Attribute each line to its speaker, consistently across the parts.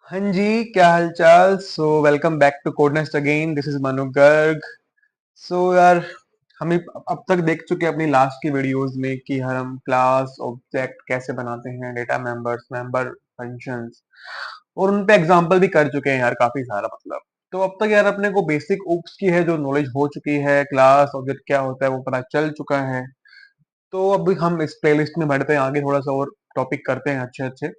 Speaker 1: हाँ जी, क्या हालचाल। So welcome back to Codenest again. This is Manu Garg. So यार, हम अब तक देख चुके हैं अपनी लास्ट की वीडियोस में कि हम क्लास ऑब्जेक्ट कैसे बनाते हैं, डेटा मेंबर्स, मेंबर फंक्शंस, और उन पे एग्जांपल भी कर चुके हैं यार, काफी सारा मतलब। तो अब तक यार अपने को बेसिक उप्स की है जो नॉलेज हो चुकी है, क्लास ऑब्जेक्ट क्या होता है वो पता चल चुका है। तो अब हम इस प्लेलिस्ट में बढ़ते हैं आगे, थोड़ा सा और टॉपिक करते हैं अच्छे अच्छे।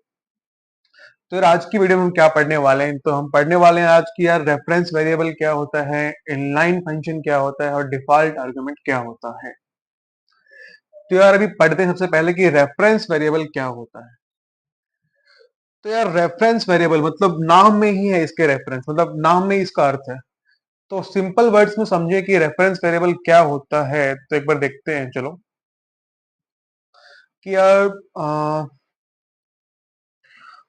Speaker 1: तो यार आज की वीडियो में हम क्या पढ़ने वाले हैं, तो हम पढ़ने वाले हैं आज की यार रेफरेंस वेरिएबल क्या होता है, इनलाइन फंक्शन क्या होता है और डिफॉल्ट आर्गुमेंट क्या होता है। तो यार अभी पढ़ते हैं सबसे पहले कि रेफरेंस वेरिएबल क्या होता है। तो यार रेफरेंस वेरिएबल मतलब नाम में ही है इसके रेफरेंस, मतलब नाम में ही इसका अर्थ है। तो सिंपल वर्ड्स में समझिए कि रेफरेंस वेरिएबल क्या होता है, तो एक बार देखते हैं चलो। कि यार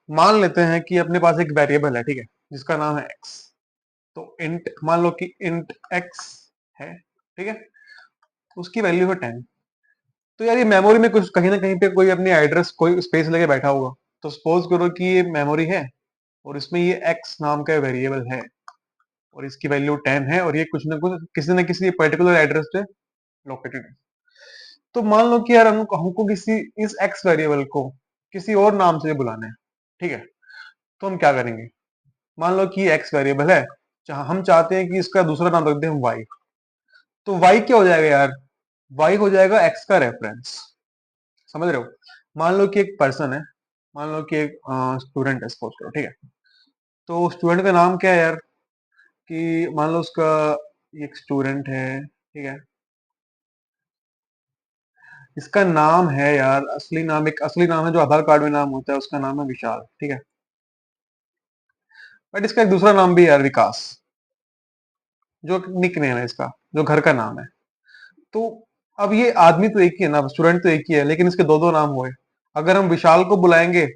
Speaker 1: मान लेते हैं कि अपने पास एक वेरिएबल है, ठीक है, जिसका नाम है एक्स। तो इंट मान लो कि इंट एक्स है, ठीक है, उसकी वैल्यू है 10। तो यार ये मेमोरी में कुछ कहीं ना कहीं पे कोई अपनी एड्रेस कोई स्पेस लेके बैठा होगा। तो सपोज करो कि ये मेमोरी है और इसमें ये एक्स नाम का वेरिएबल है और इसकी वैल्यू 10 है और ये कुछ ना कुछ किसी न किसी पर्टिकुलर एड्रेस पे लोकेटेड है। तो मान लो कि यार हमको हमको किसी इस एक्स वेरिएबल को किसी और नाम से बुलाना है, ठीक है। तो हम क्या करेंगे, मान लो कि एक्स वेरिएबल है, जहां हम चाहते हैं कि इसका दूसरा नाम रख दें हम वाई। तो वाई क्या हो जाएगा यार, वाई हो जाएगा एक्स का रेफरेंस। समझ रहे हो। मान लो कि एक पर्सन है, मान लो कि एक स्टूडेंट है, सपोज करो, ठीक है। तो स्टूडेंट का नाम क्या है यार, कि मान लो उसका एक स्टूडेंट है, ठीक है। इसका नाम है यार, असली नाम एक असली नाम है जो आधार कार्ड में नाम होता है, उसका नाम है विशाल, ठीक है। बट इसका एक दूसरा नाम भी है यार, विकास, जो निक नेम है इसका, जो घर का नाम है। तो अब ये आदमी तो एक ही है ना, स्टूडेंट तो एक ही है, लेकिन इसके दो दो नाम हुए। अगर हम विशाल को बुलाएंगे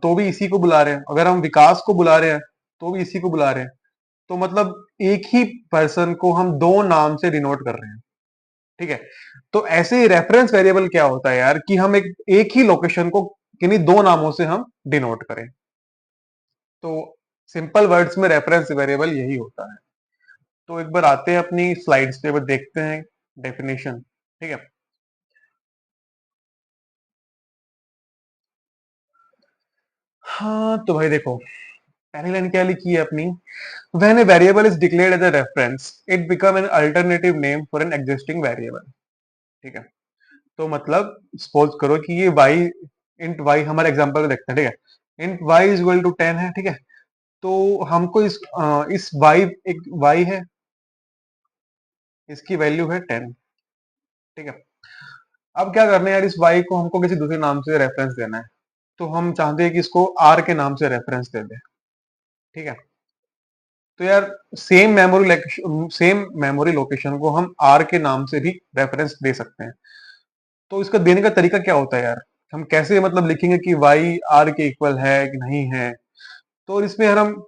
Speaker 1: तो भी इसी को बुला रहे हैं, अगर हम विकास को बुला रहे हैं तो भी इसी को बुला रहे हैं। तो मतलब एक ही पर्सन को हम दो नाम से डिनोट कर रहे हैं, ठीक है। तो ऐसे ही रेफरेंस वेरिएबल क्या होता है यार, कि हम एक ही लोकेशन को किन्हीं दो नामों से हम डिनोट करें। तो सिंपल वर्ड्स में रेफरेंस वेरिएबल यही होता है। तो एक बार आते हैं अपनी स्लाइड्स पे, एक बार देखते हैं डेफिनेशन, ठीक है। हाँ तो भाई देखो, पहली लाइन क्या लिखी है अपनी, when a variable is declared as a reference it become an alternative name for an existing variable, ठीक है। तो मतलब सपोज करो कि ये y, इंट y, हमारे एग्जांपल में देखते हैं, ठीक है। Int y is equal to 10 है, ठीक है। तो हमको इस y, एक y है, इसकी वैल्यू है 10, ठीक है। अब क्या करना है यार, इस y को हमको किसी दूसरे नाम से रेफरेंस देना है। तो हम चाहते हैं कि इसको r के नाम से रेफरेंस दे दे, ठीक है। तो यार सेम मेमोरी लोकेशन को हम r के नाम से भी रेफरेंस दे सकते हैं। तो इसका देने का तरीका क्या होता है यार, हम कैसे मतलब लिखेंगे कि y r के इक्वल है कि नहीं है। तो इसमें यार हम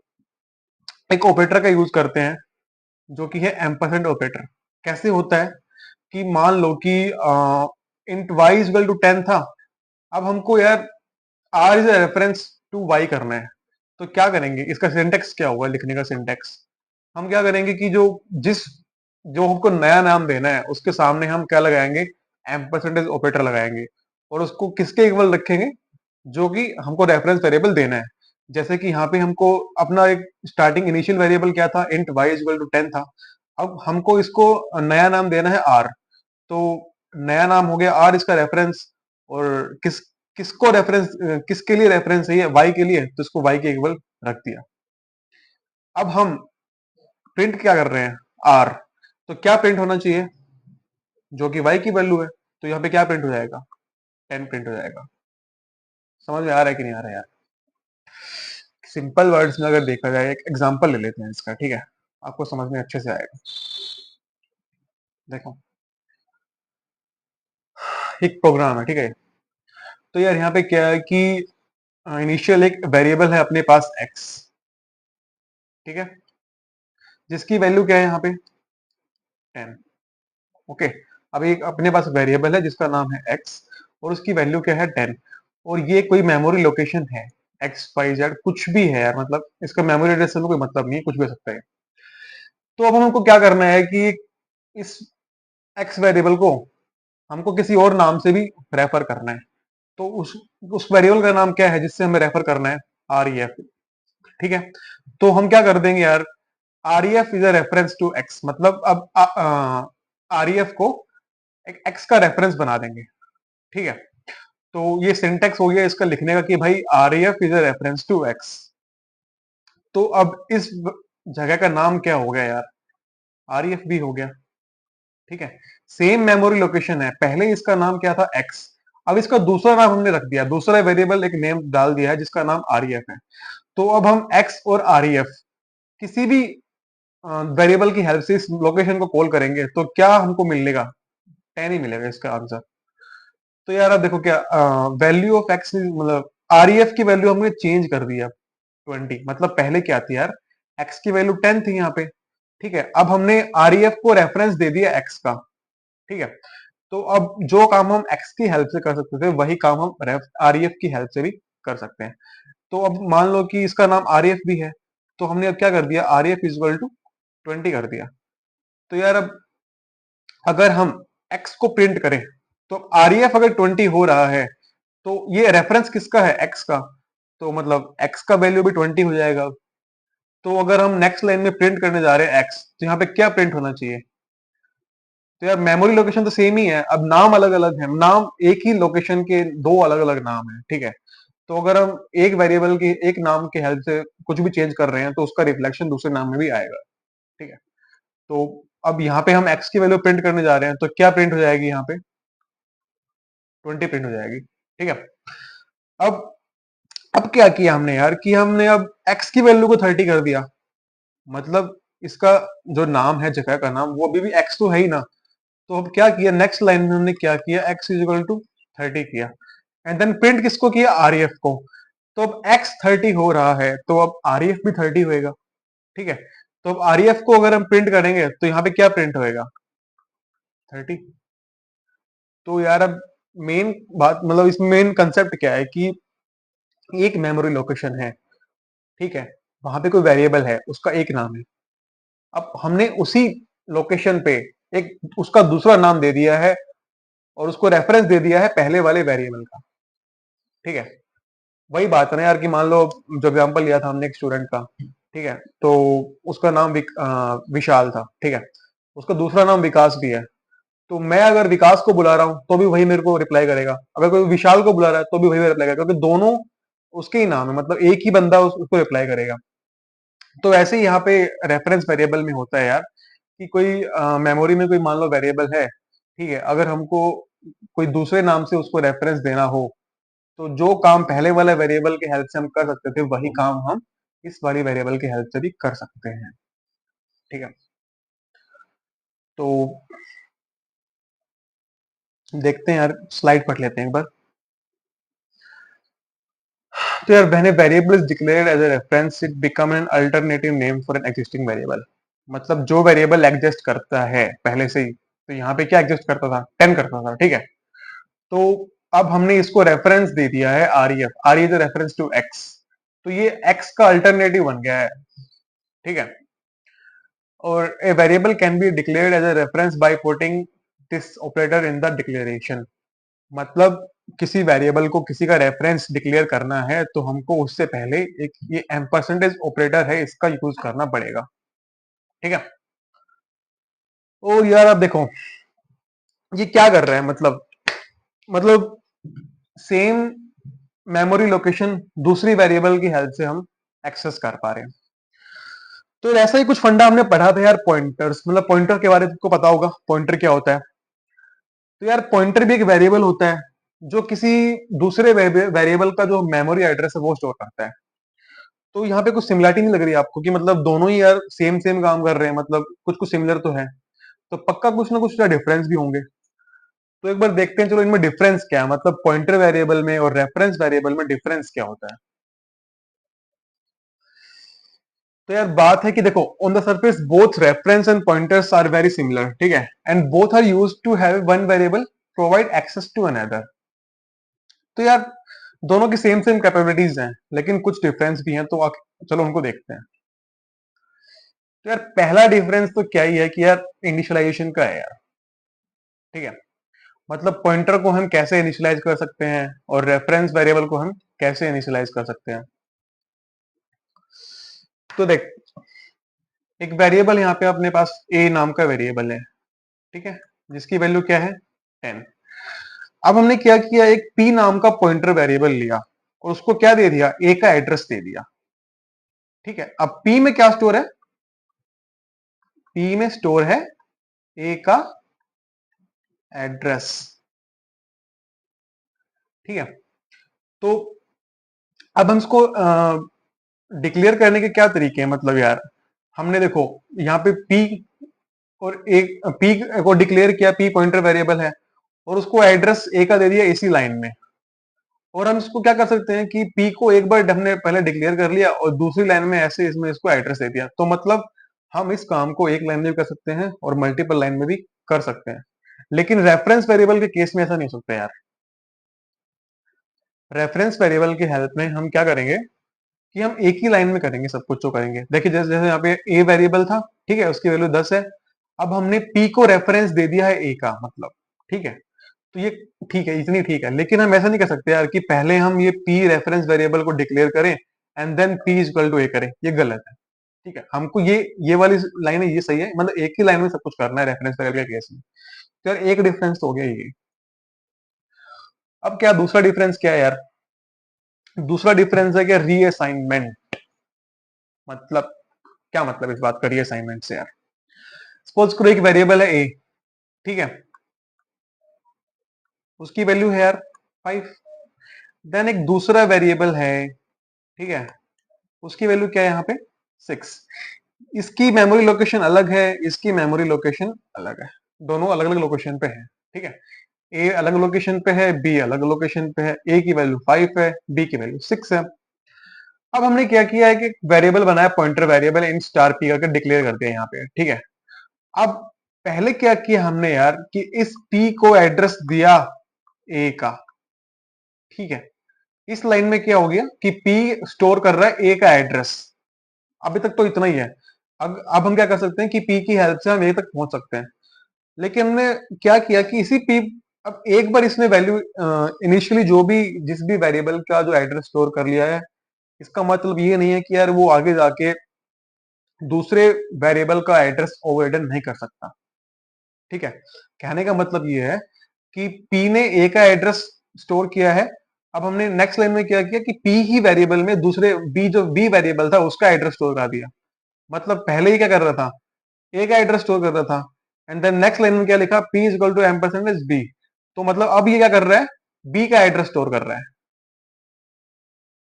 Speaker 1: एक ऑपरेटर का यूज करते हैं, जो कि है एम्परसेंड ऑपरेटर। कैसे होता है कि मान लो कि int y is equal to 10 था। अब हमको यार r is a reference to y करना है। तो क्या करेंगे, इसका सिंटेक्स क्या होगा, लिखने का सिंटेक्स, हम क्या करेंगे कि जिस जो हमको नया नाम देना है उसके सामने हम क्या लगाएंगे, एम्परसेंटेज ऑपरेटर लगाएंगे। और उसको किसके इक्वल रखेंगे, जो कि हमको रेफरेंस वेरिएबल देना है। जैसे कि यहाँ पे हमको अपना एक स्टार्टिंग इनिशियल वेरिएबल क्या था, int y is equal to 10 था। अब हमको इसको नया नाम देना है r। तो नया नाम हो गया r इसका रेफरेंस। और किसको रेफरेंस, किसके लिए रेफरेंस है ये, y के लिए, तो इसको y के इक्वल रख दिया। अब हम प्रिंट क्या कर रहे हैं, r। तो क्या प्रिंट होना चाहिए, जो कि y की वैल्यू है। तो यहाँ पे क्या प्रिंट हो जाएगा, 10 प्रिंट हो जाएगा। समझ में आ रहा है कि नहीं आ रहा है यार। सिंपल वर्ड्स में अगर देखा जाए, एक एग्जांपल ले लेते हैं इसका, ठीक है, आपको समझ में अच्छे से आएगा। देखो, एक प्रोग्राम है, ठीक है। तो यार यहाँ पे क्या है कि इनिशियल एक वेरिएबल है अपने पास x, ठीक है, जिसकी वैल्यू क्या है यहाँ पे 10। ओके। अब एक अपने पास वेरिएबल है जिसका नाम है x और उसकी वैल्यू क्या है 10, और ये कोई मेमोरी लोकेशन है। एक्स वाई जेड कुछ भी है यार, मतलब इसका मेमोरी एड्रेस से कोई मतलब नहीं है, कुछ भी हो सकता है। तो अब हमको क्या करना है कि इस एक्स वेरिएबल को हमको किसी और नाम से भी रेफर करना है। तो उस वेरिएबल का नाम क्या है जिससे हमें रेफर करना है? R E F. ठीक है, तो हम क्या कर देंगे यार, R E F is a reference to X, मतलब अब आर ई एफ को एक एक्स का रेफरेंस बना देंगे। ठीक है, तो ये सिंटेक्स हो गया इसका लिखने का कि भाई R E F is a reference to X. तो अब इस जगह का नाम क्या हो गया यार? आर ई एफ भी हो गया। ठीक है, सेम मेमोरी लोकेशन है, पहले इसका नाम क्या था? एक्स। अब इसका दूसरा नाम हमने रख दिया, दूसरा वेरिएबल एक नेम डाल दिया है जिसका नाम आर ई एफ है। तो अब हम एक्स और आर ई एफ किसी भी वेरिएबल की हेल्प से इस लोकेशन को कॉल करेंगे तो क्या हमको मिलेगा? 10 ही मिलेगा इसका आंसर। तो यार अब देखो क्या, वैल्यू ऑफ एक्स मतलब आर ई एफ की वैल्यू हमने चेंज कर दी है 20, मतलब पहले क्या थी यार, एक्स की वैल्यू 10 थी यहाँ पे। ठीक है, अब हमने आर ई एफ को रेफरेंस दे दिया एक्स का। ठीक है, तो अब जो काम हम एक्स की हेल्प से कर सकते थे वही काम हम आर ई एफ की हेल्प से भी कर सकते हैं। तो अब मान लो कि इसका नाम आर ई एफ भी है, तो हमने अब क्या कर दिया, R E F equal to 20 कर दिया। तो यार अब अगर हम एक्स को प्रिंट करें तो आर ई एफ अगर 20 हो रहा है तो ये रेफरेंस किसका है? एक्स का। तो मतलब एक्स का वैल्यू भी 20 हो जाएगा। तो अगर हम नेक्स्ट लाइन में प्रिंट करने जा रहे हैं एक्स, तो यहाँ पे क्या प्रिंट होना चाहिए? तो यार मेमोरी लोकेशन तो सेम ही है, अब नाम अलग अलग है, नाम एक ही लोकेशन के दो अलग अलग नाम है। ठीक है, तो अगर हम एक वेरिएबल की एक नाम के हेल्प से कुछ भी चेंज कर रहे हैं तो उसका रिफ्लेक्शन दूसरे नाम में भी आएगा। ठीक है, तो अब यहाँ पे हम एक्स की वैल्यू प्रिंट करने जा रहे हैं तो क्या प्रिंट हो जाएगी यहाँ पे? 20 प्रिंट हो जाएगी। ठीक है, अब अब क्या किया हमने यार कि हमने अब एक्स की वैल्यू को 30 कर दिया, मतलब इसका जो नाम है, जगह का नाम, वो अभी भी एक्स तो है ही ना। तो अब क्या किया नेक्स्ट लाइन में, हमने क्या किया, एक्स इज इक्वल टू 30 किया, एंड देन प्रिंट किसको किया? आर ई एफ को। तो अब एक्स 30 हो रहा है तो अब आर ई एफ भी 30 होएगा। ठीक है, तो अब आर ई एफ को अगर हम प्रिंट करेंगे तो यहाँ पे क्या प्रिंट होएगा? 30। तो यार अब मेन बात, मतलब इसमें मेन कंसेप्ट क्या है कि एक मेमोरी लोकेशन है। ठीक है, वहां पे कोई वेरिएबल है, उसका एक नाम है। अब हमने उसी लोकेशन पे एक उसका दूसरा नाम दे दिया है और उसको रेफरेंस दे दिया है पहले वाले वेरिएबल का। ठीक है, वही बात है ना यार कि मान लो जो एग्जांपल लिया था हमने एक स्टूडेंट का। ठीक है, तो उसका नाम विशाल था। ठीक है, उसका दूसरा नाम विकास भी है। तो मैं अगर विकास को बुला रहा हूं तो भी वही मेरे को रिप्लाई करेगा, अगर कोई विशाल को बुला रहा है तो भी वही रिप्लाई करेगा, क्योंकि दोनों उसके ही नाम है, मतलब एक ही बंदा उसको रिप्लाई करेगा। तो ऐसे ही यहाँ पे रेफरेंस वेरिएबल में होता है यार कि कोई मेमोरी में कोई मान लो वेरिएबल है। ठीक है, अगर हमको कोई दूसरे नाम से उसको रेफरेंस देना हो तो जो काम पहले वाले वेरिएबल के हेल्प से हम कर सकते थे वही काम हम इस वाली वेरिएबल के हेल्प से भी कर सकते हैं। ठीक है, तो देखते हैं यार, स्लाइड पढ़ लेते हैं एक बार। तो यार when a variable is declared as a reference it become an alternative name for an existing variable. मतलब जो वेरिएबल एग्जिस्ट करता है पहले से ही, तो यहाँ पे क्या एग्जिस्ट करता था? 10 करता था। ठीक है, तो अब हमने इसको रेफरेंस दे दिया है R E F, R is reference to X. तो ये एक्स का अल्टरनेटिव बन गया है। ठीक है, और a variable can be declared as a reference by putting this operator in the declaration. मतलब किसी वेरिएबल को किसी का रेफरेंस डिक्लेयर करना है तो हमको उससे पहले एक ये परसेंटेज ऑपरेटर है इसका यूज करना पड़ेगा। ठीक है, और यार अब देखो ये क्या कर रहा है, मतलब सेम मेमोरी लोकेशन दूसरी वेरिएबल की हेल्प से हम एक्सेस कर पा रहे हैं। तो ऐसा ही कुछ फंडा हमने पढ़ा था यार, पॉइंटर्स, मतलब पॉइंटर के बारे में तुमको पता होगा पॉइंटर क्या होता है। तो यार पॉइंटर भी एक वेरिएबल होता है जो किसी दूसरे वेरिएबल का जो मेमोरी एड्रेस है वो स्टोर करता है। तो यहाँ पे कुछ सिमिलरिटी नहीं लग रही आपको कि मतलब दोनों ही यार सेम सेम काम कर रहे हैं, मतलब कुछ कुछ सिमिलर तो है, तो पक्का कुछ ना कुछ डिफरेंस भी होंगे। तो एक बार देखते हैं चलो इनमें डिफरेंस क्या है, मतलब पॉइंटर वेरिएबल में और रेफरेंस वेरिएबल में डिफरेंस क्या होता है। तो यार बात है कि देखो on the surface both reference and pointers are very similar. ठीक है, and both are used to have one variable provide access to another. तो यार दोनों की सेम सेम कैपेबिलिटीज हैं, लेकिन कुछ डिफरेंस भी हैं, तो चलो उनको देखते हैं। तो यार पहला डिफरेंस तो क्या ही है कि यार इनिशियलाइजेशन का है यार। ठीक है, मतलब पॉइंटर को हम कैसे इनिशियलाइज कर सकते हैं और रेफरेंस वेरिएबल को हम कैसे इनिशियलाइज कर सकते हैं। तो देख, एक वेरिएबल यहाँ पे अपने पास ए नाम का वेरिएबल है, ठीक है, जिसकी वैल्यू क्या है 10। अब हमने क्या किया, एक पी नाम का पॉइंटर वेरिएबल लिया और उसको क्या दे दिया, ए का एड्रेस दे दिया। ठीक है, अब पी में क्या स्टोर है, पी में स्टोर है ए का एड्रेस। ठीक है, तो अब हम इसको डिक्लेयर करने के क्या तरीके हैं, मतलब यार हमने देखो यहाँ पे पी और एक पी को डिक्लेयर किया, पी पॉइंटर वेरिएबल है और उसको एड्रेस ए का दे दिया इसी लाइन में। और हम इसको क्या कर सकते हैं कि पी को एक बार हमने पहले डिक्लेयर कर लिया और दूसरी लाइन में ऐसे इसमें इसको एड्रेस दे दिया, तो मतलब हम इस काम को एक लाइन में भी कर सकते हैं और मल्टीपल लाइन में भी कर सकते हैं। लेकिन रेफरेंस वेरिएबल के केस में ऐसा नहीं हो सकता यार। रेफरेंस वेरिएबल की हेल्प में हम क्या करेंगे कि हम एक ही लाइन में करेंगे सब कुछ जो करेंगे। देखिए जैसे जैसे यहाँ पे ए वेरिएबल था, ठीक है, उसकी वैल्यू 10 है। अब हमने पी को रेफरेंस दे दिया है ए का, मतलब ठीक है, तो ये ठीक है, इतनी ठीक है। लेकिन हम ऐसा नहीं कर सकते यार कि पहले हम ये पी रेफरेंस वेरिएबल को डिक्लेयर करें and then P is equal to A करें, ये गलत है। ठीक है, हमको ये वाली लाइन है, ये सही है, मतलब एक ही लाइन में सब कुछ करना है रेफरेंस वेरिएबल के केस में। तो यार एक डिफरेंस तो हो गया ये। अब क्या दूसरा डिफरेंस क्या है यार, दूसरा डिफरेंस है क्या, रीअसाइनमेंट। मतलब क्या मतलब इस बात का रीअसाइनमेंट से यार, सपोज करो एक वेरिएबल है ए, ठीक है, उसकी वैल्यू है यार 5। देन एक दूसरा वेरिएबल है, ठीक है, उसकी वैल्यू क्या है यहाँ पे 6। इसकी मेमोरी लोकेशन अलग है, इसकी मेमोरी लोकेशन अलग है, दोनों अलग अलग लोकेशन पे है। ठीक है, ए अलग लोकेशन पे है, बी अलग लोकेशन पे है। ए की वैल्यू 5 है, बी की वैल्यू 6 है। अब हमने क्या किया है कि वेरिएबल बनाया, pointer variable in star P करके डिक्लेयर कर दिया यहाँ पे। ठीक है, अब पहले क्या किया हमने यार कि इस पी को एड्रेस दिया ए का। ठीक है, इस लाइन में क्या हो गया कि पी स्टोर कर रहा है ए का एड्रेस। अभी तक तो इतना ही है। अब हम क्या कर सकते हैं कि पी की हेल्प से हम ए तक पहुंच सकते हैं। लेकिन हमने क्या किया कि इसी पी, अब एक बार इसने वैल्यू इनिशियली जो भी जिस भी वेरिएबल का जो एड्रेस स्टोर कर लिया है, इसका मतलब ये नहीं है कि यार वो आगे जाके दूसरे वेरिएबल का एड्रेस ओवररिडन नहीं कर सकता। ठीक है, कहने का मतलब ये है कि पी ने ए का एड्रेस स्टोर किया है। अब हमने नेक्स्ट लाइन में क्या किया कि पी ही वेरिएबल में दूसरे बी, जो बी वेरिएबल था उसका एड्रेस स्टोर कर दिया। मतलब पहले ही क्या कर रहा था, ए का एड्रेस स्टोर कर रहा था, एंड देन नेक्स्ट लाइन में क्या लिखा, P is equal to M percentage B. तो मतलब अब ये क्या कर रहा है, बी का एड्रेस स्टोर कर रहा है,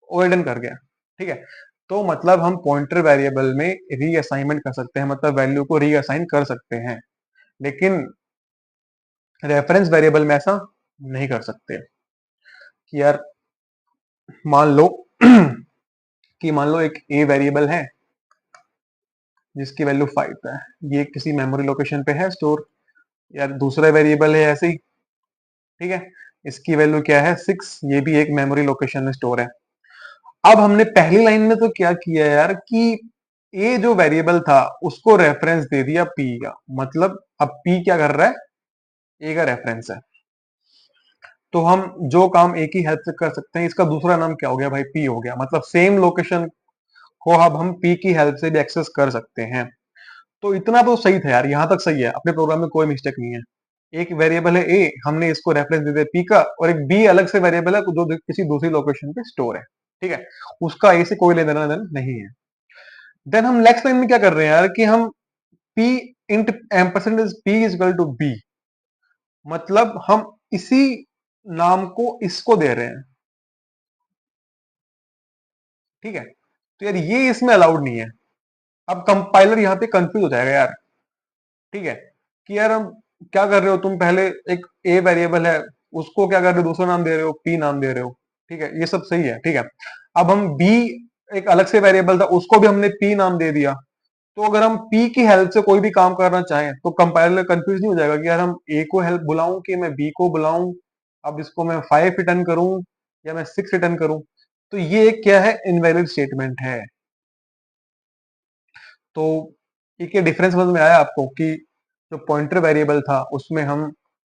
Speaker 1: ओवररिडन कर गया। ठीक है, तो मतलब हम पॉइंटर वेरिएबल में रीअसाइनमेंट कर सकते हैं, मतलब वैल्यू को रीअसाइन कर सकते हैं। लेकिन रेफरेंस वेरिएबल में ऐसा नहीं कर सकते कि यार मान लो कि मान लो एक ए वेरिएबल है जिसकी वैल्यू 5 है, ये किसी मेमोरी लोकेशन पे है स्टोर। यार दूसरा वेरिएबल है ऐसे ही, ठीक है, इसकी वैल्यू क्या है 6, ये भी एक मेमोरी लोकेशन में स्टोर है। अब हमने पहली लाइन में तो क्या किया यार कि ए जो वेरिएबल था उसको रेफरेंस दे दिया पी का, मतलब अब पी क्या कर रहा है, ए का रेफरेंस है। तो हम जो काम ए की हेल्प से कर सकते हैं, इसका दूसरा नाम क्या हो गया भाई, पी हो गया। मतलब सेम लोकेशन को अब हम पी की हेल्प से भी एक्सेस कर सकते हैं। तो इतना तो सही था यार, यहां तक सही है, अपने प्रोग्राम में कोई मिस्टेक नहीं है। एक वेरिएबल है ए, हमने इसको रेफरेंस दे दिया पी का, और एक बी अलग से वेरिएबल है जो किसी दूसरी लोकेशन पे स्टोर है। ठीक है, उसका ए से कोई लेना देना नहीं है। देन हम नेक्स्ट लाइन में क्या कर रहे हैं यार कि हम P int M percentage P is equal to B, मतलब हम इसी नाम को इसको दे रहे हैं। ठीक है, तो यार ये इसमें अलाउड नहीं है। अब कंपाइलर यहाँ पे कंफ्यूज हो जाएगा यार। ठीक है, कि यार हम क्या कर रहे हो तुम, पहले एक ए वेरिएबल है उसको क्या कर रहे हो, दूसरा नाम दे रहे हो, पी नाम दे रहे हो। ठीक है, ये सब सही है। ठीक है, अब हम बी, एक अलग से वेरिएबल था उसको भी हमने पी नाम दे दिया। तो अगर हम पी की हेल्प से कोई भी काम करना चाहें तो कंपाइलर कंफ्यूज नहीं हो जाएगा कि यार हम ए को हेल्प बुलाऊं कि मैं बी को बुलाऊं, अब इसको मैं 5 रिटर्न करूं या मैं 6 रिटर्न करूं, तो ये एक क्या है, इनवैलिड स्टेटमेंट है। तो एक ये डिफरेंस समझ में आया आपको कि जो पॉइंटर वेरिएबल था उसमें हम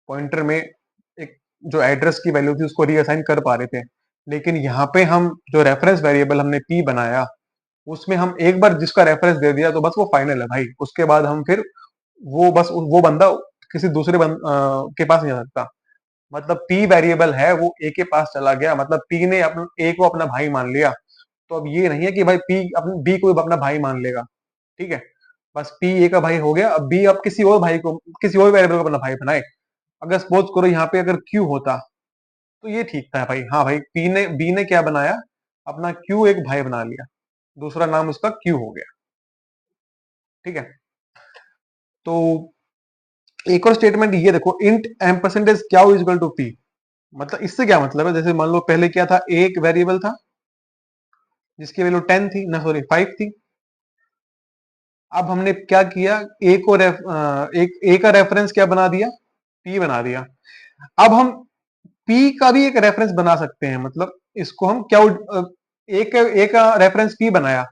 Speaker 1: पॉइंटर में एक जो एड्रेस की वैल्यू थी उसको रीअसाइन कर पा रहे थे, लेकिन यहाँ पे हम जो रेफरेंस वेरिएबल हमने p बनाया उसमें हम एक बार जिसका रेफरेंस दे दिया तो बस वो फाइनल है भाई, उसके बाद हम फिर वो बस वो बंदा किसी दूसरे के पास नहीं जा सकता। मतलब p वेरिएबल है वो a के पास चला गया, मतलब p ने अपन a को अपना भाई मान लिया। तो अब ये नहीं है कि भाई p अपने b को अपना भाई मान लेगा, ठीक है। बस p a का भाई हो गया, अब b अब किसी और भाई को, किसी और वेरिएबल को अपना भाई बनाए। अगर सपोज करो यहाँ पे अगर q होता तो ये ठीक था भाई, हाँ भाई b ने क्या बनाया, अपना q एक भाई बना लिया, दूसरा नाम उसका q हो गया, ठीक है। तो एक और स्टेटमेंट ये देखो, इंट एम परसेंटेज क्या इक्वल टू p, मतलब इससे क्या मतलब है, जैसे मान लो पहले क्या था, एक वेरिएबल था जिसकी वैल्यू 10 थी, ना सॉरी 5 थी। अब हमने क्या किया, एक ए का रेफरेंस क्या बना दिया, p बना दिया। अब हम p का भी एक रेफरेंस बना सकते हैं, मतलब इसको हम क्या, एक का रेफरेंस p बनाया,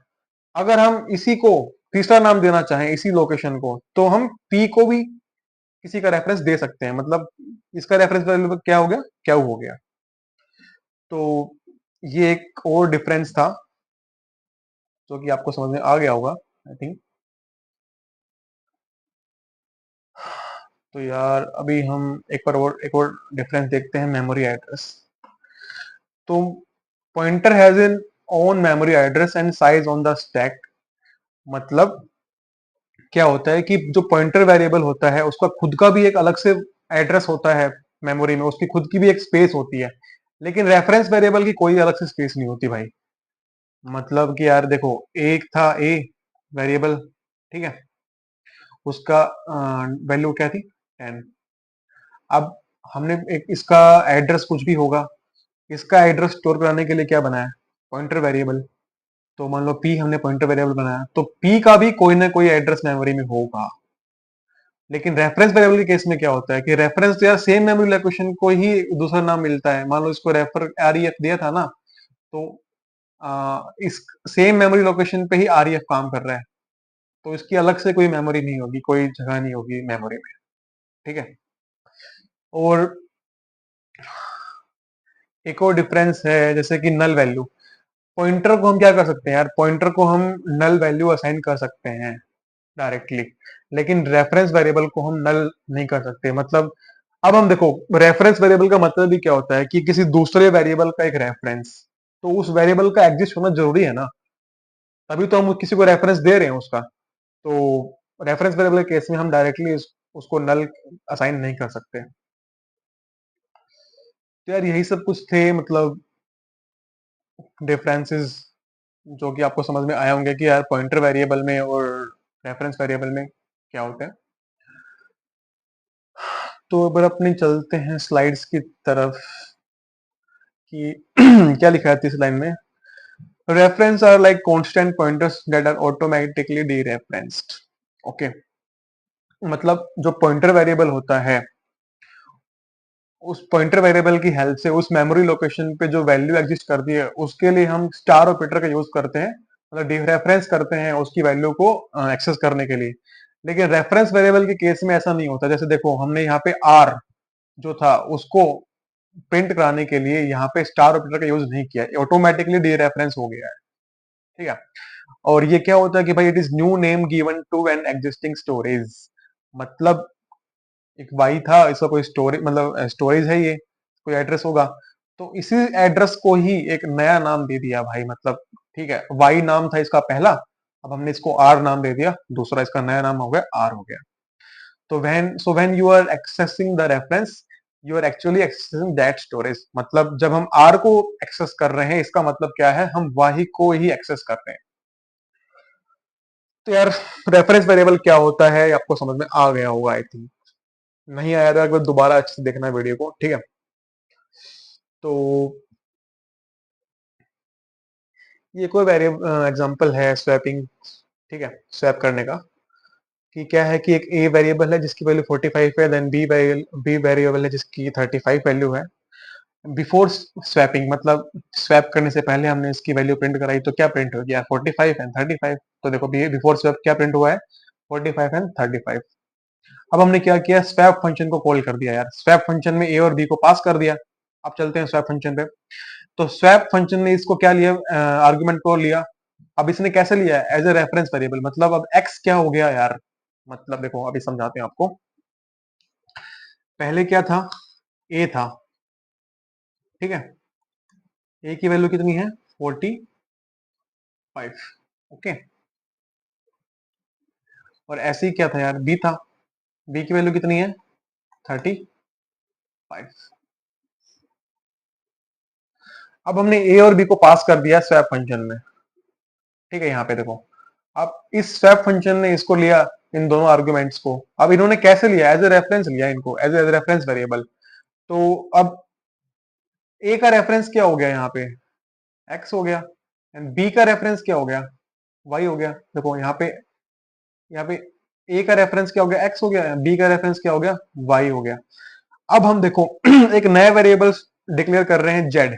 Speaker 1: अगर हम इसी को तीसरा नाम देना चाहें इसी लोकेशन को, तो हम p को भी किसी का रेफरेंस दे सकते हैं, मतलब इसका रेफरेंस वैल्यू क्या हो गया, क्या हो गया। तो ये एक और डिफरेंस था जो कि आपको समझ में आ गया होगा, आई थिंक। तो यार अभी हम एक और डिफरेंस देखते हैं, मेमोरी एड्रेस। तो pointer has N one memory address and size on the stack, मतलब क्या होता है कि जो पॉइंटर वेरिएबल होता है उसका खुद का भी एक अलग से एड्रेस होता है मेमोरी में, उसकी खुद की भी एक स्पेस होती है, लेकिन रेफरेंस वेरिएबल की कोई अलग से स्पेस नहीं होती भाई। मतलब कि यार देखो, एक था ए वेरिएबल, ठीक है, उसका वैल्यू क्या थी, 10। अब हमने एक इसका एड्रेस कुछ भी होगा, इसका एड्रेस स्टोर कराने के लिए क्या बनाया, पॉइंटर वेरिएबल। तो मान लो पी हमने पॉइंटर वेरिएबल बनाया, तो पी का भी कोई ना कोई एड्रेस मेमोरी में होगा। लेकिन रेफरेंस वेरिएबल के केस में क्या होता है कि रेफरेंस या सेम मेमोरी लोकेशन को ही दूसरा नाम मिलता है, मान लो इसको रेफर आरईएफ दिया था ना, तो इस सेम मेमोरी लोकेशन पे ही आरईएफ काम कर रहा है, तो इसकी अलग से कोई मेमोरी नहीं होगी, कोई जगह नहीं होगी मेमोरी में, ठीक है। और एक और डिफरेंस है जैसे कि नल वैल्यू, पॉइंटर को हम क्या कर सकते हैं यार, पॉइंटर को हम नल वैल्यू असाइन कर सकते हैं डायरेक्टली, लेकिन रेफरेंस वेरिएबल को हम नल नहीं कर सकते। मतलब अब हम देखो, रेफरेंस वेरिएबल का मतलब भी क्या होता है कि किसी दूसरे वेरिएबल का एक रेफरेंस, तो उस वेरिएबल का एग्जिस्ट होना जरूरी है ना, तभी तो हम किसी को रेफरेंस दे रहे हैं उसका। तो रेफरेंस वेरिएबल के केस में हम डायरेक्टली उसको नल असाइन नहीं कर सकते। तो यार यही सब कुछ थे, मतलब डिफरेंसेस जो कि आपको समझ में आए होंगे कि यार पॉइंटर वेरिएबल में और रेफरेंस वेरिएबल में क्या होता है। तो अगर अपनी चलते हैं स्लाइड्स की तरफ कि क्या लिखा है इस लाइन में, reference are like constant pointers that are automatically dereferenced. Okay, मतलब जो पॉइंटर वेरिएबल होता है, उस पॉइंटर वेरिएबल की हेल्प से उस मेमोरी लोकेशन पे जो वैल्यू एग्जिस्ट करती है उसके लिए हम स्टार ऑपरेटर का यूज करते हैं, मतलब रेफरेंस करते हैं उसकी वैल्यू को एक्सेस करने के लिए। लेकिन रेफरेंस वेरिएबल के केस में ऐसा नहीं होता, जैसे देखो हमने यहाँ पे आर जो था उसको प्रिंट कराने के लिए यहाँ पे स्टार ऑपरेटर का यूज नहीं किया, ऑटोमेटिकली डी रेफरेंस हो गया है, ठीक है। और ये क्या होता है कि भाई it is new name given to an existing storage, मतलब एक वाई था, इसका कोई स्टोरेज मतलब स्टोरेज है ये, कोई एड्रेस होगा, तो इसी एड्रेस को ही एक नया नाम दे दिया भाई, मतलब ठीक है, वाई नाम था इसका पहला, अब हमने इसको आर नाम दे दिया, दूसरा इसका नया नाम हो गया आर हो गया। तो when you are accessing the reference, you are actually accessing that storage, मतलब जब हम आर को एक्सेस कर रहे हैं इसका मतलब क्या है, हम वाही को ही एक्सेस कर रहे हैं। तो यार रेफरेंस वेरिएबल क्या होता है आपको समझ में आ गया होगा आई थिंक, नहीं आया तो एक बार दोबारा अच्छे से देखना वीडियो को, ठीक है। तो ये कोई वेरिएबल एग्जांपल है स्वैपिंग, ठीक है, स्वैप करने का, कि क्या है कि एक ए वेरिएबल है जिसकी वैल्यू 45 है, देन बी वेरिएबल है जिसकी 35 वैल्यू है, बिफोर स्वैपिंग मतलब स्वैप करने से पहले हमने इसकी वैल्यू प्रिंट कराई तो क्या प्रिंट हो गया 45 एंड 35। तो देखो बिफोर स्वैप क्या प्रिंट हुआ है 45 एंड 35। अब हमने क्या किया स्वैप फंक्शन को कॉल कर दिया यार, स्वैप फंक्शन में ए और बी को पास कर दिया। अब चलते हैं स्वैप फंक्शन पे। तो स्वैप फंक्शन ने इसको क्या लिया, आर्गुमेंट को लिया। अब इसने कैसे लिया एज ए रेफरेंस वेरिएबल, मतलब अब एक्स क्या हो गया यार, मतलब देखो अभी समझाते हैं आपको। पहले क्या था, ए था, ठीक है, ए की वैल्यू कितनी है 45, ओके। और ऐसे ही क्या था यार, बी था, बी की वैल्यू कितनी है 35। अब हमने ए और बी को पास कर दिया स्वैप फंक्शन में, ठीक है। यहाँ पे देखो, अब इस स्वैप फंक्शन ने इसको लिया, इन दोनों आर्गुमेंट्स को। अब इन्होंने कैसे लिया, एज ए रेफरेंस लिया इनको, एज ए रेफरेंस वेरिएबल। तो अब ए का रेफरेंस क्या हो गया यहाँ पे, एक्स हो गया, एंड बी का रेफरेंस क्या हो गया, वाई हो गया। देखो यहाँ पे ए का रेफरेंस क्या हो गया, एक्स हो गया, बी का रेफरेंस क्या हो गया, वाई हो गया। अब हम देखो एक नया वेरिएबल डिक्लेयर कर रहे हैं जेड,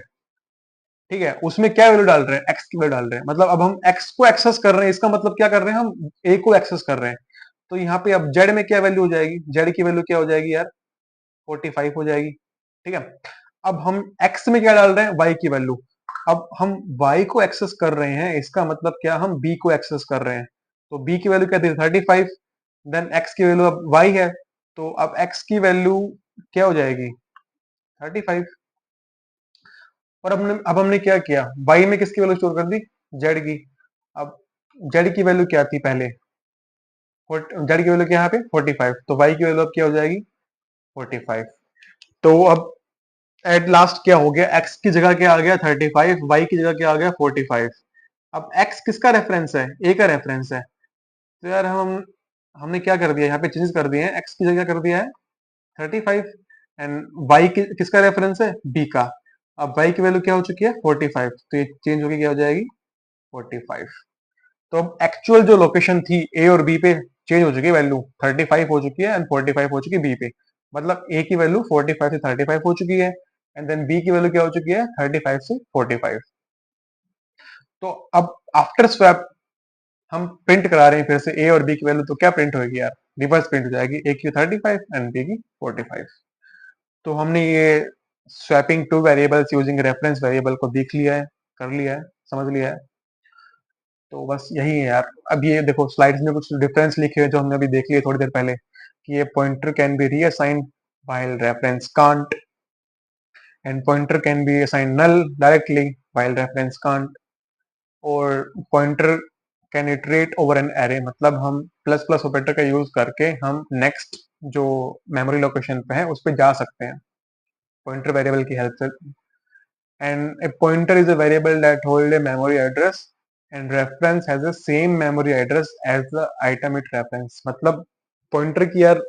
Speaker 1: ठीक है। उसमें क्या वैल्यू डाल रहे हैं, एक्स की वैल्यू डाल रहे हैं, मतलब अब हम एक्स को एक्सेस कर रहे हैं, इसका मतलब क्या कर रहे हैं, हम ए को एक्सेस कर रहे हैं। तो यहाँ पे अब जेड में क्या वैल्यू हो जाएगी, जेड की वैल्यू क्या हो जाएगी यार 45 हो जाएगी, ठीक है। अब हम एक्स में क्या डाल रहे हैं, वाई की वैल्यू। अब हम वाई को एक्सेस कर रहे हैं, इसका मतलब क्या, हम बी को एक्सेस कर रहे हैं। तो बी की वैल्यू क्या थी 35, देन एक्स की वैल्यू अब वाई है, तो अब एक्स की वैल्यू क्या हो जाएगी 35। और अब हमने क्या किया, वाई में किसकी वैल्यू स्टोर कर दी, जेड की। अब जेड की वैल्यू क्या थी पहले, जेड की वैल्यू क्या यहाँ पे 45, तो वाई की वैल्यू अब क्या हो जाएगी 45। तो अब एट लास्ट क्या हो गया, एक्स की जगह क्या आ गया 35, वाई की जगह क्या आ गया 45। अब एक्स किसका रेफरेंस है, ए का रेफरेंस है। तो यार हमने क्या कर दिया, यहाँ पे चेंज कर दिए हैं, एक्स की जगह कर दिया है 35, एंड वाई किसका रेफरेंस है, बी का। अब वाई की वैल्यू क्या हो चुकी है 45, तो ये चेंज होगी क्या हो जाएगी 45। तो अब एक्चुअल जो लोकेशन थी ए और बी पे चेंज हो चुकी है, वैल्यू 35 हो चुकी है एंड 45 हो चुकी है बी पे। मतलब ए की वैल्यू 45 से 35 हो चुकी है, एंड देन बी की वैल्यू क्या हो चुकी है 35 से 45। तो अब आफ्टर स्वैप हम प्रिंट करा रहे हैं फिर से ए और बी की वैल्यू, तो क्या प्रिंट होगी यार, रिवर्स प्रिंट हो जाएगी, ए की 35 एंड बी की 45। तो हमने ये swapping two variables using reference variable को देख लिया है, कर लिया है, समझ लिया है। तो बस यही है यार। अब ये देखो स्लाइड्स में कुछ डिफरेंस लिखे हुए जो हमने अभी देख लिए थोड़ी देर पहले, कि ये pointer can be reassigned while reference can't, and pointer can be assigned null directly while reference can't, और pointer can iterate over an array, मतलब हम प्लस प्लस ऑपरेटर का यूज करके हम नेक्स्ट जो मेमोरी लोकेशन पे है उस पे जा सकते हैं पॉइंटर वेरिएबल की हेल्प से। And a pointer is a variable that hold a memory address and reference has the same memory address as the item it reference, मतलब पॉइंटर की यार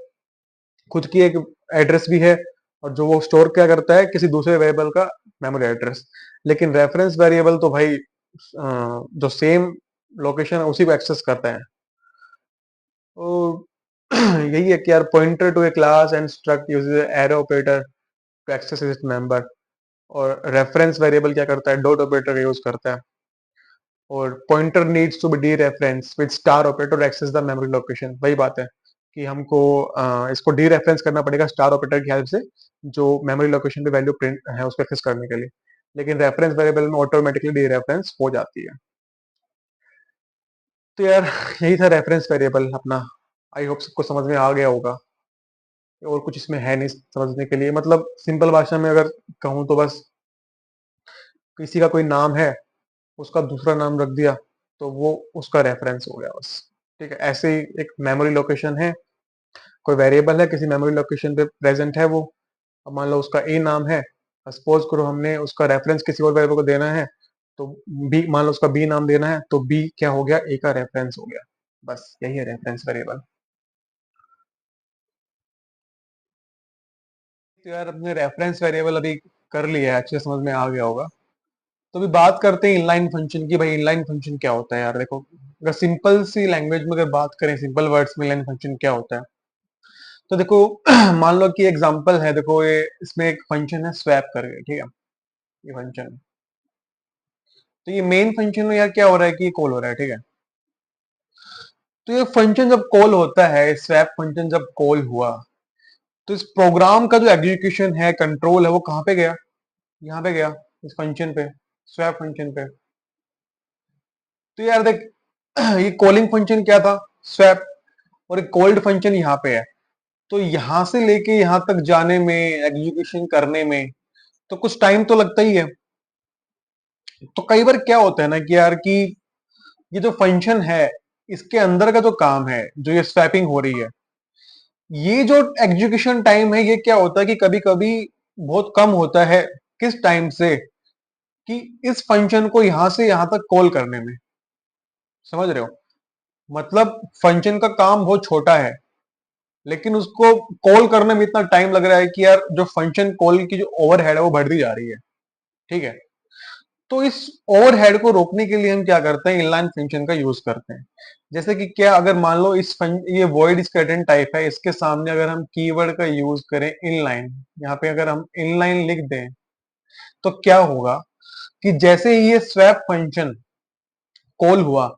Speaker 1: खुद की एक एड्रेस भी है, और जो वो स्टोर क्या करता है किसी दूसरे वेरिएबल का मेमोरी एड्रेस। लेकिन रेफरेंस वेरिएबल तो भाई जो सेम लोकेशन है उसी को एक्सेस करता है। तो यही है कि यार pointer to a class and struct uses arrow operator to access its member, और रेफरेंस वेरिएबल क्या करता है डॉट ऑपरेटर यूज करता है। और pointer needs to be dereference with star operator access the memory location, वही बात है कि हमको इसको डी रेफरेंस करना पड़ेगा स्टार ऑपरेटर की हेल्प से, जो मेमोरी लोकेशन पे वैल्यू प्रिंट है उसको एक्सेस करने के लिए। लेकिन रेफरेंस वेरिएबल में ऑटोमेटिकली डी रेफरेंस हो जाती है। तो यार यही था रेफरेंस वेरिएबल अपना। आई होप सबको समझ में आ गया होगा, और कुछ इसमें है नहीं समझने के लिए, मतलब सिंपल भाषा में अगर कहूँ तो बस किसी का कोई नाम है, उसका दूसरा नाम रख दिया, तो वो उसका रेफरेंस हो गया बस, ठीक है। ऐसे ही एक मेमोरी लोकेशन है, कोई वेरिएबल है किसी मेमोरी लोकेशन पे प्रेजेंट है वो, अब मान लो उसका ए नाम है, सपोज करो हमने उसका रेफरेंस किसी और वेरिएबल को देना है, तो बी मान लो उसका बी नाम देना है, तो बी क्या हो गया ए का रेफरेंस हो गया। बस यही है रेफरेंस वेरिएबल। तो यार अपने रेफरेंस वेरिएबल अभी कर लिया है, अच्छे से समझ में आ गया होगा। तो अभी बात करते हैं इनलाइन फंक्शन की। भाई इनलाइन फंक्शन क्या होता है यार, देखो अगर सिंपल सी लैंग्वेज में अगर बात करें, सिंपल वर्ड्स में इनलाइन फंक्शन क्या होता है। तो देखो मान लो कि एग्जांपल है, देखो ये इसमें एक फंक्शन है स्वैप करके, ठीक है, ये फंक्शन। तो ये मेन फंक्शन में यार क्या हो रहा है कि कॉल हो रहा है, ठीक है। तो ये फंक्शन जब कॉल होता है, स्वैप फंक्शन जब कॉल हुआ, तो इस प्रोग्राम का जो एग्जीक्यूशन है, कंट्रोल है, वो कहाँ पे गया? यहाँ पे गया, इस फंक्शन पे, स्वैप फंक्शन पे। तो यार देख ये कॉलिंग फंक्शन क्या था? स्वैप। और एक कॉल्ड फंक्शन यहाँ पे है। तो यहां से लेके यहां तक जाने में, एग्जीक्यूशन करने में तो कुछ टाइम तो लगता ही है। तो कई बार क्या होता है ना कि यार कि ये जो फंक्शन है, इसके अंदर का जो काम है, जो ये स्वैपिंग हो रही है, ये जो एग्जीक्यूशन टाइम है, ये क्या होता है कि कभी कभी बहुत कम होता है। किस टाइम से? कि इस फंक्शन को यहां से यहां तक कॉल करने में। समझ रहे हो? मतलब फंक्शन का काम बहुत छोटा है, लेकिन उसको कॉल करने में इतना टाइम लग रहा है कि यार जो फंक्शन कॉल की जो ओवरहेड है वो बढ़ती जा रही है। ठीक है। तो इस ओवरहेड को रोकने के लिए हम क्या करते हैं? इनलाइन फंक्शन का यूज करते हैं। जैसे कि क्या, अगर मान लो ये वॉइड स्केलेटन टाइप है, इसके सामने अगर हम कीवर्ड का यूज करें इनलाइन, यहाँ पे अगर हम इनलाइन लिख दें, तो क्या होगा कि जैसे ही ये स्वैप फंक्शन कॉल हुआ,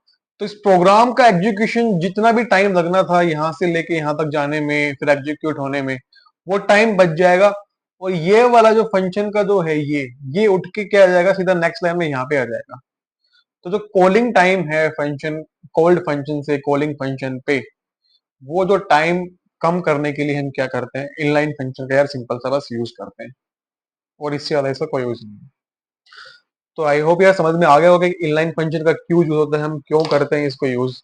Speaker 1: तो इस प्रोग्राम का एग्जीक्यूशन जितना भी टाइम लगना था यहां से लेके यहां तक जाने में, फिर एग्जीक्यूट होने में, वो टाइम बच जाएगा। और ये वाला जो फंक्शन का जो है, ये उठ के क्या आ जाएगा? सीधा नेक्स्ट लाइन में यहाँ पे आ जाएगा। तो जो कॉलिंग टाइम है फंक्शन, कॉल्ड फंक्शन से कॉलिंग फंक्शन पे, वो जो टाइम कम करने के लिए हम क्या करते हैं? इनलाइन फंक्शन का यार सिंपल सा बस यूज करते हैं। और इससे ज्यादा इसका कोई यूज नहीं है। तो आई होप यार समझ में आ गया होगा कि इनलाइन फंक्शन का क्यों यूज होता है, हम क्यों करते हैं इसको यूज।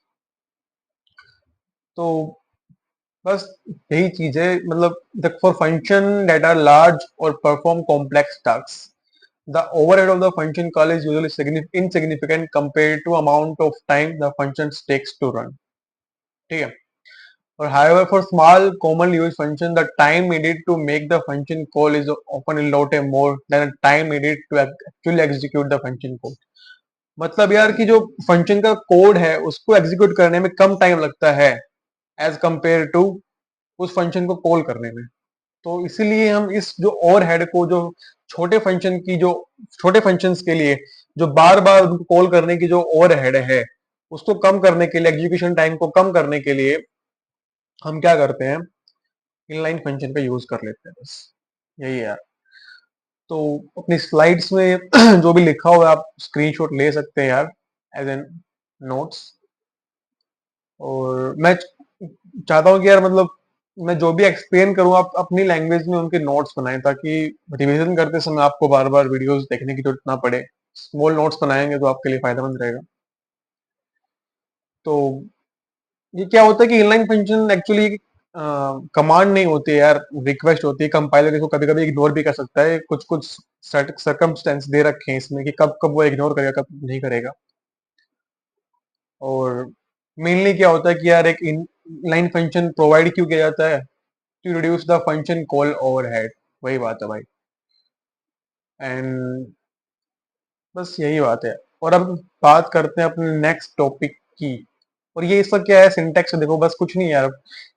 Speaker 1: तो बस यही चीज है। मतलब for function that are large और perform complex task, the overhead of the function call is usually insignificant compared to amount of time the function takes to run. ठीक है। और however for small commonly used function, the time needed to make the function call is often a lot more than the time needed to actually execute the function code। मतलब यार कि जो function का code है उसको execute करने में कम time लगता है एज कंपेयर टू उस फंक्शन को कॉल करने में। तो इसीलिए हम इस जो ओवरहेड को, जो छोटे फंक्शन की जो छोटे फंक्शंस के लिए जो बार बार उनको कॉल करने की जो ओवरहेड है, उसको कम करने के लिए, एग्जीक्यूशन टाइम को कम करने के लिए हम क्या करते हैं? इनलाइन फंक्शन का यूज कर लेते हैं बस। यही है यार। तो अपनी स्लाइड्स में जो भी लिखा हुआ है आप स्क्रीनशॉट ले सकते हैं यार, एज एन नोट्स। और मैं चाहता हूँ कि यार मतलब मैं जो भी एक्सप्लेन करूँ आप अपनी लैंग्वेज में उनके नोट्स बनाएं, ताकि रिवीजन करते समय आपको बार बार वीडियोस देखने की जरूरत ना पड़े। स्मॉल नोट्स बनाएंगे तो आपके लिए फायदेमंद रहेगा। तो ये क्या होता है कि इनलाइन फंक्शन एक्चुअली कमांड नहीं होती है यार, रिक्वेस्ट होती है। कंपाइलर इसको कभी कभी इग्नोर भी कर सकता है, कुछ कुछ सर्कमस्टेंस दे रखे हैं इसमें कि कब कब वो इग्नोर करेगा, कब नहीं करेगा। और मेनली क्या होता है कि यार एक इनलाइन फंक्शन प्रोवाइड क्यों किया जाता है? To reduce the function call overhead. वही बात है भाई। एंड बस यही बात है। और अब बात करते हैं अपने नेक्स्ट टॉपिक की। और ये इसका क्या है, सिंटेक्स देखो, बस कुछ नहीं यार।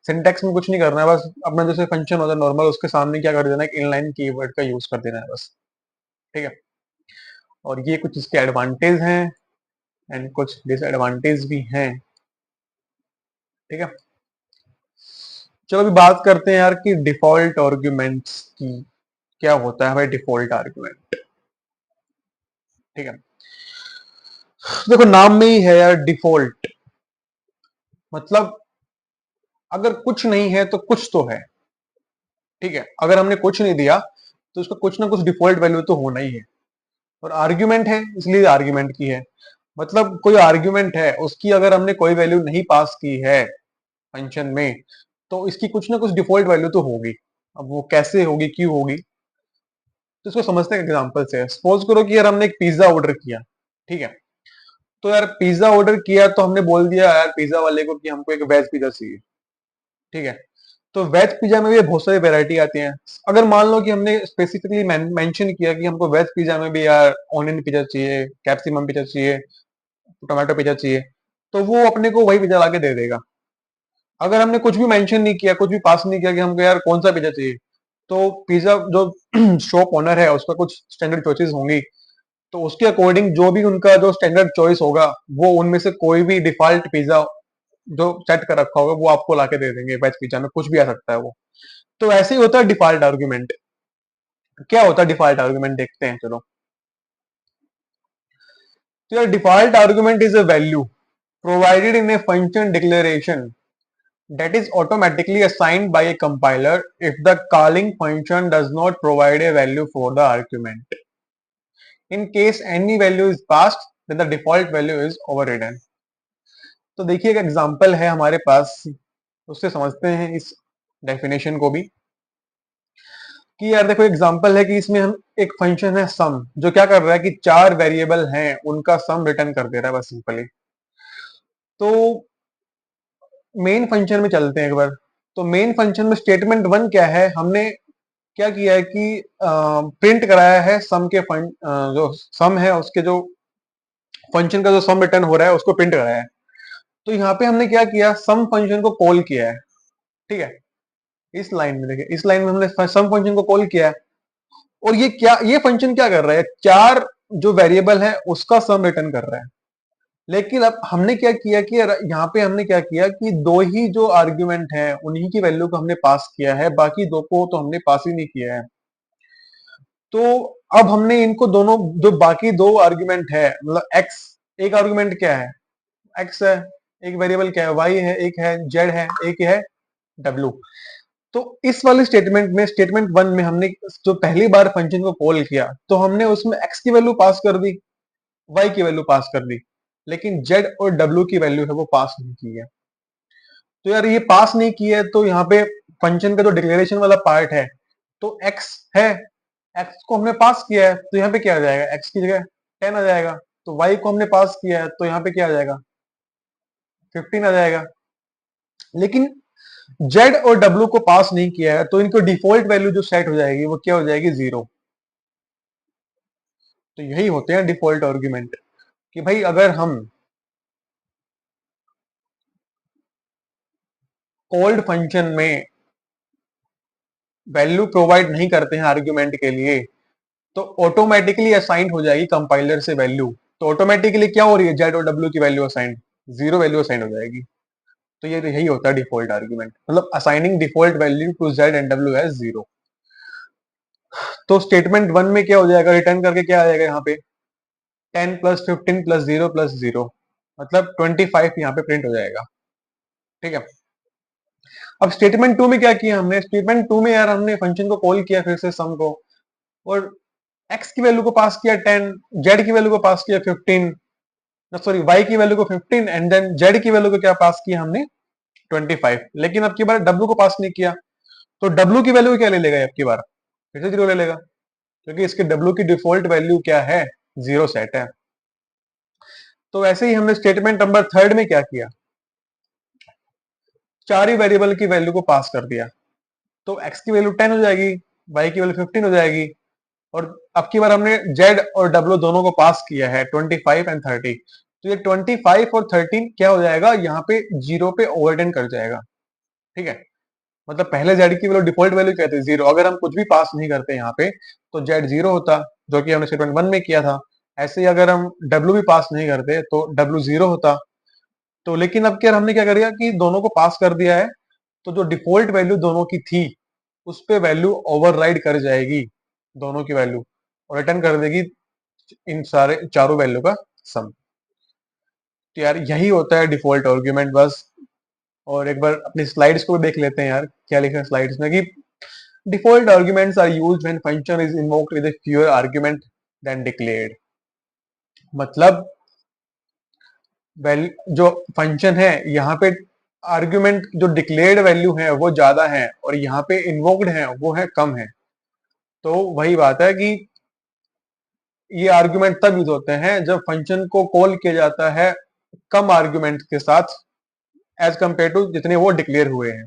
Speaker 1: सिंटेक्स में कुछ नहीं करना है, बस अपना जैसे फंक्शन होता है नॉर्मल, उसके सामने क्या कर देना है? इनलाइन कीवर्ड का यूज कर देना है बस। ठीक है। और ये कुछ इसके एडवांटेज हैं एंड कुछ डिसएडवांटेज भी हैं। ठीक है। चलो अभी बात करते हैं यार कि डिफॉल्ट आर्ग्यूमेंट्स की। क्या होता है भाई डिफॉल्ट आर्ग्यूमेंट? ठीक है। देखो नाम में ही है यार डिफॉल्ट। मतलब अगर कुछ नहीं है तो कुछ तो है। ठीक है। अगर हमने कुछ नहीं दिया तो उसका कुछ ना कुछ डिफॉल्ट वैल्यू तो होना ही है। और आर्ग्यूमेंट है इसलिए आर्ग्यूमेंट की है। मतलब कोई आर्ग्यूमेंट है, उसकी अगर हमने कोई वैल्यू नहीं पास की है फंक्शन में, तो इसकी कुछ ना कुछ डिफॉल्ट वैल्यू तो होगी। अब वो कैसे होगी, क्यों होगी, तो इसको समझते हैं एग्जांपल से। सपोज करो कि यार हमने एक पिज्जा ऑर्डर किया। ठीक है। तो यार पिज्जा ऑर्डर किया तो हमने बोल दिया यार पिज्जा वाले को कि हमको एक वेज पिज्जा चाहिए। ठीक है। तो वेज पिज्जा में भी बहुत सारी वैरायटी आती हैं। अगर मान लो कि हमने स्पेसिफिकली मेंशन किया कि हमको वेज पिज्जा में भी यार ऑनियन पिज्जा चाहिए, कैप्सिकम पिज्जा चाहिए, टोमेटो पिज्जा चाहिए, तो वो अपने को वही पिज्जा लाके दे देगा। अगर हमने कुछ भी मेंशन नहीं किया, कुछ भी पास नहीं किया कि हमको यार कौन सा पिज्जा चाहिए, तो पिज्जा जो शॉप ओनर है उसका कुछ स्टैंडर्ड चॉइसेस होंगी, तो उसके अकॉर्डिंग जो भी उनका जो स्टैंडर्ड चॉइस होगा, वो उनमें से कोई भी डिफॉल्ट पिज्जा जो सेट कर रखा होगा वो आपको लाके दे देंगे। वेज पिज्जा में कुछ भी आ सकता है वो। तो ऐसे ही होता है डिफॉल्ट आर्ग्यूमेंट। क्या होता है डिफॉल्ट आर्ग्यूमेंट, देखते हैं चलो। तो यार default argument is a value provided in a function declaration that is automatically assigned by a compiler if the calling function does not provide a value for the argument. In case any value is passed, then the default value is overridden. तो देखिए एक example है हमारे पास, उससे समझते हैं इस definition को भी। कि यार देखो एग्जांपल है कि इसमें हम एक फंक्शन है सम, जो क्या कर रहा है कि चार वेरिएबल हैं उनका सम रिटर्न कर दे रहा है बस सिंपली। तो मेन फंक्शन में चलते हैं एक बार। तो मेन फंक्शन में स्टेटमेंट वन क्या है, हमने क्या किया है कि प्रिंट कराया है सम के जो सम है उसके जो फंक्शन का जो सम रिटर्न हो रहा है उसको प्रिंट कराया है। तो यहाँ पे हमने क्या किया, सम फंक्शन को कॉल किया है। ठीक है, इस लाइन में देखिए, इस लाइन में हमने सम फंक्शन को कॉल किया है। और ये क्या, ये फंक्शन क्या कर रहा है, चार जो वेरिएबल है उसका सम रिटर्न कर रहा है। लेकिन अब हमने क्या किया कि यहाँ पे हमने क्या किया कि दो ही जो आर्ग्यूमेंट है उन्हीं की वैल्यू को हमने पास किया है, बाकी दो को तो हमने पास ही नहीं किया है। तो अब हमने इनको दोनों जो बाकी दो आर्ग्यूमेंट है, मतलब एक्स, एक आर्ग्यूमेंट क्या है, एक्स है, एक वेरिएबल क्या है, वाई है, एक है जेड है, एक है डब्ल्यू। तो इस वाले स्टेटमेंट में, स्टेटमेंट वन में हमने जो पहली बार फंक्शन को कॉल किया तो हमने उसमें एक्स की वैल्यू पास कर दी, वाई की वैल्यू पास कर दी, लेकिन जेड और डब्ल्यू की वैल्यू है वो पास नहीं की है। तो यार ये पास नहीं की है, तो यहाँ पे फंक्शन का जो डिक्लेरेशन वाला पार्ट है, तो एक्स है, एक्स को हमने पास किया है तो यहाँ पे क्या आ जाएगा, एक्स की जगह 10 आ जाएगा। तो वाई को हमने पास किया है तो यहाँ पे क्या आ जाएगा, 15 आ जाएगा। लेकिन जेड और डब्ल्यू को पास नहीं किया है तो इनको डिफॉल्ट वैल्यू जो सेट हो जाएगी वो क्या हो जाएगी, जीरो। तो यही होते हैं डिफॉल्ट आर्ग्यूमेंट, कि भाई अगर हम कोल्ड फंक्शन में वैल्यू प्रोवाइड नहीं करते हैं आर्ग्यूमेंट के लिए, तो ऑटोमेटिकली असाइन हो जाएगी कंपाइलर से वैल्यू। तो ऑटोमेटिकली क्या हो रही है, जेड और डब्ल्यू की value assign, zero value assign हो जाएगी। तो ये यही होता है डिफॉल्ट आर्ग्यूमेंट, मतलब assigning default value to Z and W as zero. तो स्टेटमेंट वन में क्या हो जाएगा, रिटर्न करके क्या आ जाएगा यहाँ पे, 10 + 15 + 0 + 0, मतलब 25 यहाँ पे प्रिंट हो जाएगा। ठीक है। अब स्टेटमेंट टू में क्या किया हमने, स्टेटमेंट टू में यार हमने फंक्शन को कॉल किया फिर से सम को, और एक्स की वैल्यू को पास किया 10, जेड की वैल्यू को पास किया 15, सॉरी वाई की वैल्यू को 15, एंड देन जेड की वैल्यू को क्या पास किया हमने, 25। लेकिन अब की बार डब्ल्यू को पास नहीं किया, तो डब्ल्यू की वैल्यू क्या ले लेगा अब की बार, फिर से जीरो ले लेगा, क्योंकि इसके डब्ल्यू की डिफॉल्ट वैल्यू क्या है, जीरो सेट है। तो ऐसे ही हमने स्टेटमेंट नंबर थर्ड में क्या किया, चार ही वेरिएबल की वैल्यू को पास कर दिया। तो एक्स की वैल्यू 10 हो जाएगी, वाई की वैल्यू 15 हो जाएगी, और अब की बार हमने जेड और डब्ल्यू दोनों को पास किया है 25 एंड 30। तो ये 25 और 13 क्या हो जाएगा, यहाँ पे जीरो पे ओवरटेन कर जाएगा। ठीक है, मतलब पहले जेड की वैल्यू डिफॉल्ट वैल्यू क्या थी, जीरो। अगर हम कुछ भी पास नहीं करते यहाँ पे तो जेड जीरो होता, जो कि हमने स्टेटमेंट वन में किया था। ऐसे ही अगर हम डब्ल्यू भी पास नहीं करते तो डब्ल्यू जीरो होता। तो लेकिन अब क्या हमने क्या करिए कि दोनों को पास कर दिया है, तो जो डिफॉल्ट वैल्यू दोनों की थी उस पे वैल्यू ओवरराइड कर जाएगी, दोनों की वैल्यू, और रिटर्न कर देगी इन सारे चारों वैल्यू का सम। तो यार यही होता है डिफॉल्ट आर्ग्यूमेंट बस। और एक बार अपनी स्लाइड्स को भी देख लेते हैं यार, क्या लिखा है स्लाइड्स में, कि default arguments are used when function is invoked with a fewer argument than declared. मतलब जो फंक्शन है यहाँ पे आर्ग्यूमेंट जो डिक्लेयर्ड वैल्यू है वो ज्यादा है, और यहाँ पे इन्वोक्ड है वो है कम है। तो वही बात है कि ये आर्ग्यूमेंट तब यूज होते हैं जब फंक्शन को कॉल किया जाता है कम आर्ग्यूमेंट के साथ, एज कंपेयर टू जितने वो डिक्लेयर हुए हैं।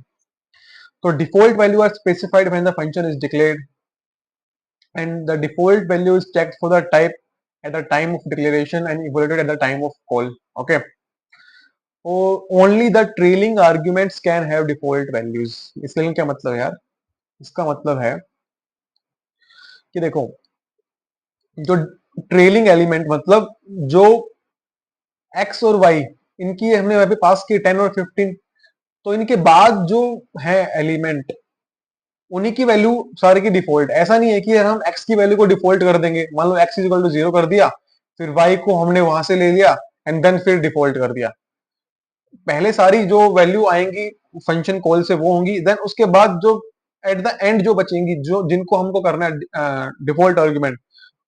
Speaker 1: तो default value are specified when the function is declared, and the default value is checked for the type at the time of declaration and evaluated at the time of call. Okay. Only the trailing arguments can have default values. इसलिए क्या मतलब है यार? इसका मतलब है कि देखो, जो ट्रेलिंग एलिमेंट मतलब जो एक्स और वाई, इनकी हमने वहां पे पास की 10 और 15, तो इनके बाद जो है एलिमेंट, उन्हीं की वैल्यू सारे की डिफॉल्ट। ऐसा नहीं है कि यार हम एक्स की वैल्यू को डिफॉल्ट कर देंगे, मान लो एक्स इज इक्वल टू 0 कर दिया, फिर वाई को हमने वहां से ले लिया एंड देन फिर डिफॉल्ट कर दिया। पहले सारी जो वैल्यू आएंगी फंक्शन कॉल से वो होंगी, देन उसके बाद जो एट द एंड जो बचेंगी, जो जिनको हमको करना है डिफॉल्ट आर्ग्यूमेंट,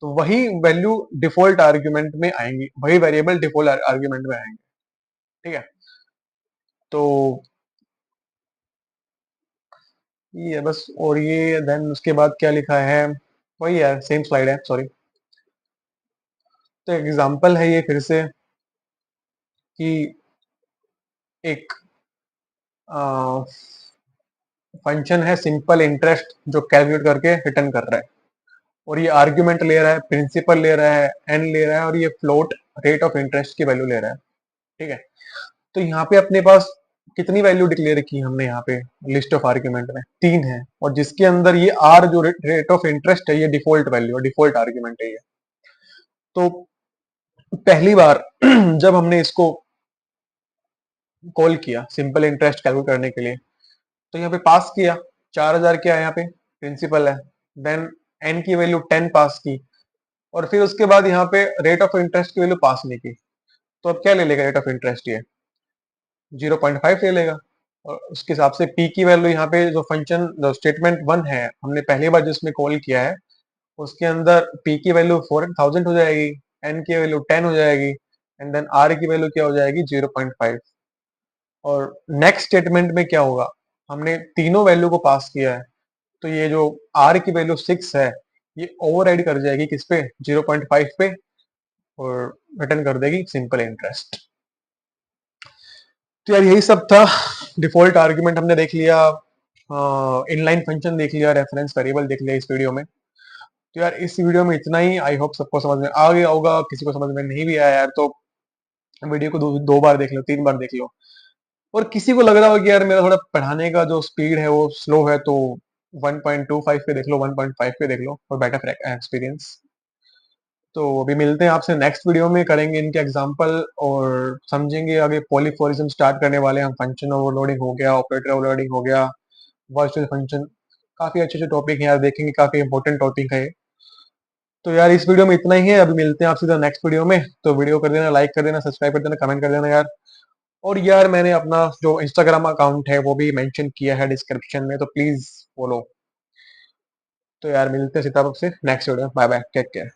Speaker 1: तो वही वैल्यू डिफॉल्ट आर्ग्यूमेंट में आएंगी, वही वेरिएबल डिफॉल्ट आर्ग्यूमेंट में आएंगे। ठीक है, तो ये है बस। और ये देन उसके बाद क्या लिखा है, वही है, सेम स्लाइड है, सॉरी। तो एग्जांपल है ये फिर से कि एक फंक्शन है सिंपल इंटरेस्ट जो कैलकुलेट करके रिटर्न कर रहा है, और ये आर्ग्यूमेंट ले रहा है, प्रिंसिपल ले रहा है, एन ले रहा है, और ये फ्लोट रेट ऑफ इंटरेस्ट की वैल्यू ले रहा है। ठीक है, तो यहाँ पे अपने पास कितनी वैल्यू डिक्लेयर की हमने यहाँ पे लिस्ट ऑफ आर्ग्यूमेंट में? 3 है, और जिसके अंदर ये आर जो रेट ऑफ इंटरेस्ट है, ये डिफॉल्ट वैल्यू, डिफॉल्ट आर्ग्यूमेंट है ये। तो पहली बार जब हमने इसको कॉल किया सिंपल इंटरेस्ट कैलकुलेट करने के लिए, तो यहाँ पे पास किया 4000 क्या है यहाँ पे प्रिंसिपल है, देन एन की वैल्यू 10 पास की, और फिर उसके बाद यहाँ पे रेट ऑफ इंटरेस्ट की वैल्यू पास नहीं की। तो अब क्या ले लेगा रेट ऑफ इंटरेस्ट? ये 0.5 ले लेगा। और उसके हिसाब से पी की वैल्यू यहाँ पे जो फंक्शन जो स्टेटमेंट 1 है, हमने पहली बार जिसमें कॉल किया है, उसके अंदर पी की वैल्यू 4000 हो जाएगी, एन की वैल्यू 10 हो जाएगी, एंड देन आर की वैल्यू क्या हो जाएगी? 0.5। और नेक्स्ट स्टेटमेंट में क्या होगा, हमने तीनों वैल्यू को पास किया है, तो ये जो आर की वैल्यू 6 है, ये ओवरराइड कर जाएगी किस पे? 0.5 पे, और रिटर्न कर देगी सिंपल इंटरेस्ट। तो यार यही सब था। डिफॉल्ट आर्ग्यूमेंट हमने देख लिया, इनलाइन फंक्शन देख लिया, रेफरेंस वेरिएबल देख लिया इस वीडियो में। तो यार इस वीडियो में इतना ही। आई होप सबको समझ में आ गया होगा। किसी को समझ में नहीं भी आया यार, तो वीडियो को दो बार देख लो, 3 बार देख लो। और किसी को लग रहा हो कि यार मेरा थोड़ा पढ़ाने का जो स्पीड है वो स्लो है, तो 1.25 पे देख लो, 1.5 पे देख लो फॉर बेटर एक्सपीरियंस। तो अभी मिलते हैं आपसे नेक्स्ट वीडियो में, करेंगे इनके एग्जांपल और समझेंगे आगे। पॉलीफोरिज्म स्टार्ट करने वाले हैं हम, फंक्शन ओवरलोडिंग हो गया, ऑपरेटर ओवरलोडिंग हो गया, वर्चुअल फंक्शन, काफी अच्छे अच्छे टॉपिक हैं यार, देखेंगे, काफी इंपॉर्टेंट टॉपिक है ये। तो यार इस वीडियो में इतना ही है, अभी मिलते हैं आपसे नेक्स्ट वीडियो में। तो वीडियो कर देना, लाइक कर देना, सब्सक्राइब कर देना, कमेंट कर देना यार। और यार मैंने अपना जो इंस्टाग्राम अकाउंट है वो भी मेंशन किया है डिस्क्रिप्शन में, तो प्लीज फॉलो। तो यार मिलते हैं सीताराम से next video, bye bye, take care.